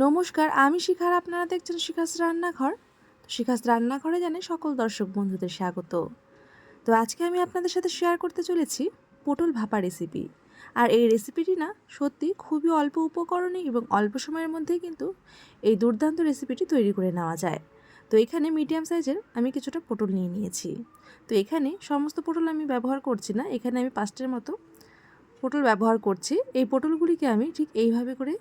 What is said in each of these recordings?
নমস্কার, আমি শিখার। আপনারা দেখছেন শিখাস রান্নাঘর। শিখাস রান্নাঘরে জানাই সকল দর্শক বন্ধুদের স্বাগত। তো আজকে আমি আপনাদের সাথে শেয়ার করতে চলেছি পটল ভাপা রেসিপি। আর এই রেসিপিটি না সত্যি খুবই অল্প উপকরণে এবং অল্প সময়ের মধ্যেই কিন্তু এই দুর্দান্ত রেসিপিটি তৈরি করে নেওয়া যায়। তো এখানে মিডিয়াম সাইজের আমি কিছুটা পটল নিয়ে নিয়েছি। তো এখানে সমস্ত পটল আমি ব্যবহার করছি না, এখানে আমি 5টার মতো পটল ব্যবহার করছি। এই পটলগুলিকে আমি ঠিক এইভাবে করে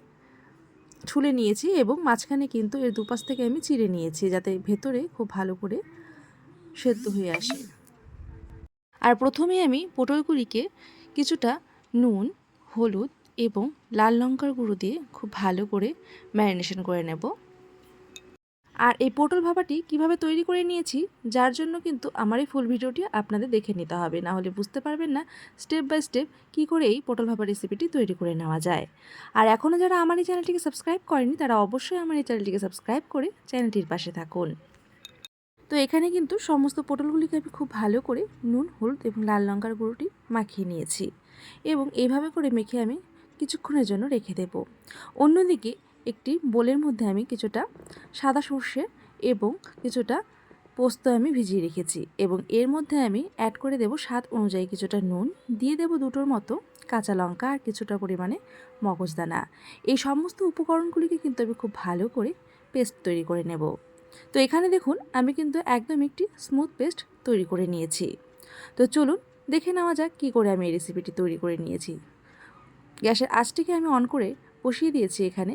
ছুলে নিয়েছি এবং মাঝখানে কিন্তু এর দুপাশ থেকে আমি চিড়ে নিয়েছি, যাতে ভেতরে খুব ভালো করে সেদ্ধ হয়ে আসে। আর প্রথমেই আমি পটলগুলিকে কিছুটা নুন, হলুদ এবং লাল লঙ্কার গুঁড়ো দিয়ে খুব ভালো করে ম্যারিনেশন করে নেব। আর এই পটল ভাপাটি কিভাবে তৈরি করে নিয়েছি, যার জন্য কিন্তু আমার এই ফুল ভিডিওটি আপনাদের দেখে নিতে হবে, না হলে বুঝতে পারবেন না স্টেপ বাই স্টেপ কী করে এই পটল ভাপা রেসিপিটি তৈরি করে নেওয়া যায়। আর এখনও যারা আমার এই চ্যানেলটিকে সাবস্ক্রাইব করেনি তারা অবশ্যই আমার এই চ্যানেলটিকে সাবস্ক্রাইব করে চ্যানেলটির পাশে থাকুন। তো এখানে কিন্তু সমস্ত পটলগুলিকে আমি খুব ভালো করে নুন, হলুদ এবং লাল লঙ্কার গুঁড়োটি মাখিয়ে নিয়েছি এবং এইভাবে করে মেখে আমি কিছুক্ষণের জন্য রেখে দেব। অন্যদিকে একটি বোলের মধ্যে আমি কিছুটা সাদা সর্ষে এবং কিছুটা পোস্ত আমি ভিজিয়ে রেখেছি এবং এর মধ্যে আমি অ্যাড করে দেব স্বাদ অনুযায়ী কিছুটা নুন, দিয়ে দেব 2টোর মতো কাঁচা লঙ্কা আর কিছুটা পরিমাণে মগজদানা। এই সমস্ত উপকরণগুলিকে কিন্তু আমি খুব ভালো করে পেস্ট তৈরি করে নেব। তো এখানে দেখুন আমি কিন্তু একদম একটি স্মুথ পেস্ট তৈরি করে নিয়েছি। তো চলুন দেখে নেওয়া যাক কী করে আমি এই রেসিপিটি তৈরি করে নিয়েছি। গ্যাসের আঁচটিকে আমি অন করে বসিয়ে দিয়েছি এখানে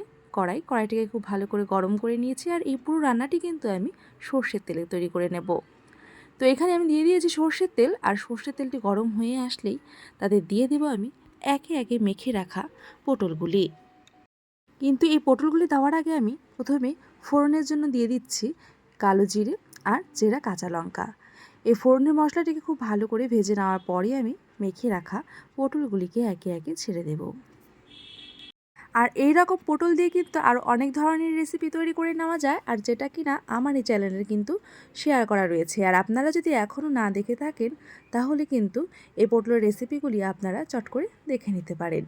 কড়াইটিকে খুব ভালো করে গরম করে নিয়েছি। আর এই পুরো রান্নাটি কিন্তু আমি সর্ষের তেলে তৈরি করে নেব। তো এখানে আমি দিয়ে দিয়েছি সর্ষের তেল, আর সর্ষের তেলটি গরম হয়ে আসলেই তাতে দিয়ে দেব আমি একে একে মেখে রাখা পটলগুলি। কিন্তু এই পটলগুলি দেওয়ার আগে আমি প্রথমে ফোড়নের জন্য দিয়ে দিচ্ছি কালো জিরে আর চেরা কাঁচা লঙ্কা। এই ফোড়নের মশলাটিকে খুব ভালো করে ভেজে নেওয়ার পরে আমি মেখে রাখা পটলগুলিকে একে একে ছেড়ে দেব। আর এই রকম পটল দিয়ে কিন্তু আরও অনেক ধরনের রেসিপি তৈরি করে নেওয়া যায়, আর যেটা কিনা আমার এই চ্যানেলে কিন্তু শেয়ার করা রয়েছে। আর আপনারা যদি এখনও না দেখে থাকেন তাহলে কিন্তু এই পটলের রেসিপিগুলি আপনারা চট করে দেখে নিতে পারেন।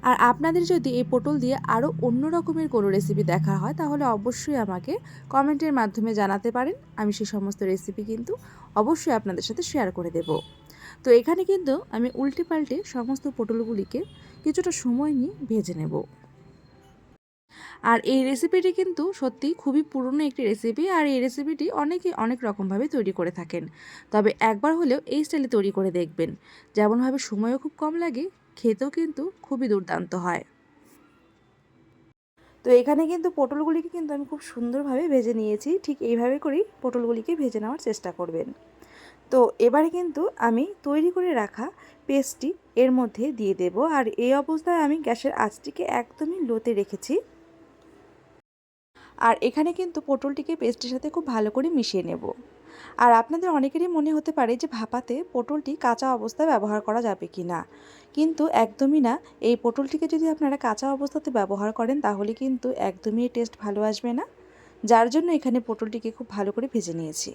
আর আপনাদের যদি এই পটল দিয়ে আরও অন্য রকমের কোনো রেসিপি দেখা হয় তাহলে অবশ্যই আমাকে কমেন্টের মাধ্যমে জানাতে পারেন। আমি সেই সমস্ত রেসিপি কিন্তু অবশ্যই আপনাদের সাথে শেয়ার করে দেব। তো এখানে কিন্তু আমি উল্টে পাল্টে সমস্ত পটলগুলিকে কিছুটা সময় নিয়ে ভেজে নেব। আর এই রেসিপিটি কিন্তু সত্যি খুবই পুরনো একটি রেসিপি, আর এই রেসিপিটি অনেকে অনেক রকমভাবে তৈরি করে থাকেন। তবে একবার হলেও এই স্টাইলে তৈরি করে দেখবেন, যেমনভাবে সময়ও খুব কম লাগে, খেতেও কিন্তু খুবই দুর্দান্ত হয়। তো এখানে কিন্তু পটলগুলিকে কিন্তু আমি খুব সুন্দরভাবে ভেজে নিয়েছি। ঠিক এইভাবে করেই পটলগুলিকে ভেজে নেওয়ার চেষ্টা করবেন। তো এবারে কিন্তু আমি তৈরি করে রাখা পেস্টটি এর মধ্যে দিয়ে দেব। আর এই অবস্থায় আমি গ্যাসের আঁচটিকে একদমই লোতে রেখেছি। আর এখানে কিন্তু পটলটিকে পেস্টের সাথে খুব ভালো করে মিশিয়ে নেব। আর আপনাদের অনেকেরই মনে হতে পারে যে ভাপাতে পটলটি কাঁচা অবস্থায় ব্যবহার করা যাবে কি না, কিন্তু একদমই না। এই পটলটিকে যদি আপনারা কাঁচা অবস্থাতে ব্যবহার করেন তাহলে কিন্তু একদমই টেস্ট ভালো আসবে না, যার জন্য এখানে পটলটিকে খুব ভালো করে ভেজে নিয়েছি।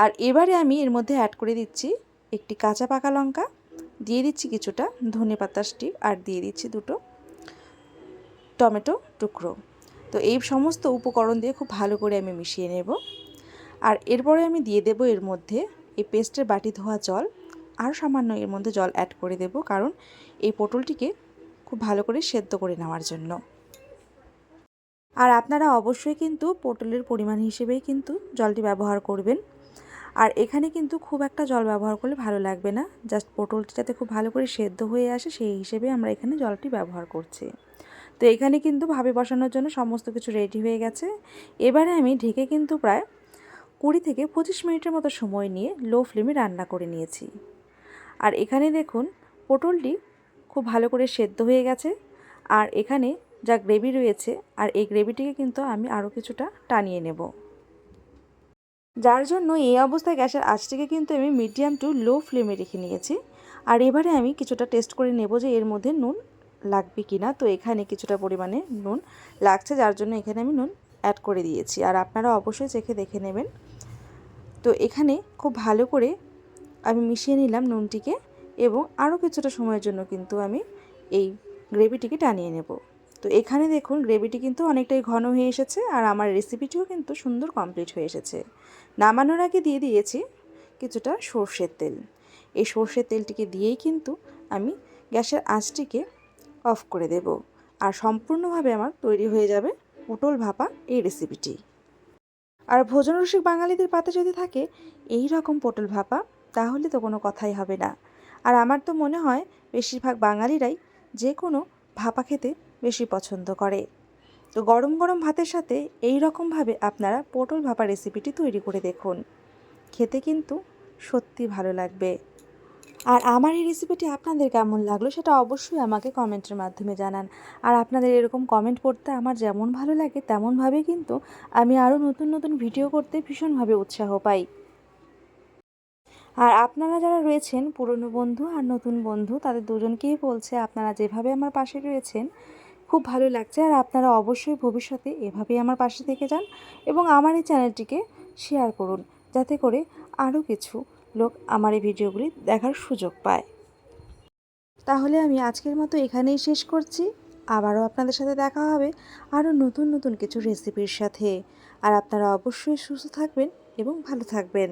আর এবারে আমি এর মধ্যে অ্যাড করে দিচ্ছি একটি কাঁচা পাকা লঙ্কা, দিয়ে দিচ্ছি কিছুটা ধনেপাতা স্টিক, আর দিয়ে দিচ্ছি 2টো টমেটো টুকরো। তো এই সমস্ত উপকরণ দিয়ে খুব ভালো করে আমি মিশিয়ে নেব। আর এরপরে আমি দিয়ে দেব এর মধ্যে এই পেস্টের বাটি ধোয়া জল, আর সামান্য এর মধ্যে জল অ্যাড করে দেব, কারণ এই পটলটিকে খুব ভালো করে সেদ্ধ করে নেওয়ার জন্য। আর আপনারা অবশ্যই কিন্তু পটলের পরিমাণ হিসেবেই কিন্তু জলটি ব্যবহার করবেন। আর এখানে কিন্তু খুব একটা জল ব্যবহার করলে ভালো লাগবে না, জাস্ট পটলটি যাতে খুব ভালো করে সেদ্ধ হয়ে আসে সেই হিসেবে আমরা এখানে জলটি ব্যবহার করছি। তো এখানে কিন্তু ভাপে বসানোর জন্য সমস্ত কিছু রেডি হয়ে গেছে। এবারে আমি ঢেকে কিন্তু প্রায় 20 থেকে 25 মিনিটের মতো সময় নিয়ে লো ফ্লেমে রান্না করে নিয়েছি। আর এখানে দেখুন পটলটি খুব ভালো করে সেদ্ধ হয়ে গেছে। আর এখানে যা গ্রেভি রয়েছে, আর এই গ্রেভিটিকে কিন্তু আমি আরও কিছুটা টানিয়ে নেব, যার জন্য এই অবস্থায় গ্যাসের আঁচটিকে কিন্তু আমি মিডিয়াম টু লো ফ্লেমে রেখে নিয়েছি। আর এবারে আমি কিছুটা টেস্ট করে নেব যে এর মধ্যে নুন লাগবে কি না। তো এখানে কিছুটা পরিমাণে নুন লাগছে, যার জন্য এখানে আমি নুন অ্যাড করে দিয়েছি। আর আপনারা অবশ্যই চেখে দেখে নেবেন। তো এখানে খুব ভালো করে আমি মিশিয়ে নিলাম নুনটিকে, এবং আরও কিছুটা সময়ের জন্য কিন্তু আমি এই গ্রেভিটিকে টানিয়ে নেব। তো এখানে দেখুন গ্রেভিটি কিন্তু অনেকটাই ঘন হয়ে এসেছে আর আমার রেসিপিটিও কিন্তু সুন্দর কমপ্লিট হয়ে এসেছে। নামানোর আগে দিয়ে দিয়েছি কিছুটা সর্ষের তেল। এই সর্ষের তেলটিকে দিয়েই কিন্তু আমি গ্যাসের আঁচটিকে অফ করে দেব। আর সম্পূর্ণভাবে আমার তৈরি হয়ে যাবে পটল ভাপা এই রেসিপিটি। আর ভোজনরসিক বাঙালিদের পাতে যদি থাকে এই রকম পটল ভাপা, তাহলে তো কোনো কথাই হবে না। আর আমার তো মনে হয় বেশিরভাগ বাঙালিরাই যে কোনো ভাপা খেতে বেশি পছন্দ করে। তো গরম গরম ভাতের সাথে এই রকমভাবে আপনারা পটল ভাপা রেসিপিটি তৈরি করে দেখুন, খেতে কিন্তু সত্যি ভালো লাগবে। আর আমার এই রেসিপিটি আপনাদের কেমন লাগলো সেটা অবশ্যই আমাকে কমেন্টের মাধ্যমে জানান। আর আপনাদের এরকম কমেন্ট পড়তে আমার যেমন ভালো লাগে তেমনভাবে কিন্তু আমি আরও নতুন নতুন ভিডিও করতে ভীষণভাবে উৎসাহ পাই। আর আপনারা যারা রয়েছেন পুরনো বন্ধু আর নতুন বন্ধু, তাদের দুজনকেই বলছে আপনারা যেভাবে আমার পাশে রয়েছেন খুব ভালো লাগছে। আর আপনারা অবশ্যই ভবিষ্যতে এভাবেই আমার পাশে থেকে যান এবং আমার এই চ্যানেলটিকে শেয়ার করুন, যাতে করে আরও কিছু লোক আমার এই ভিডিওগুলি দেখার সুযোগ পায়। তাহলে আমি আজকের মতো এখানেই শেষ করছি। আবারও আপনাদের সাথে দেখা হবে আরও নতুন নতুন কিছু রেসিপির সাথে। আর আপনারা অবশ্যই সুস্থ থাকবেন এবং ভালো থাকবেন।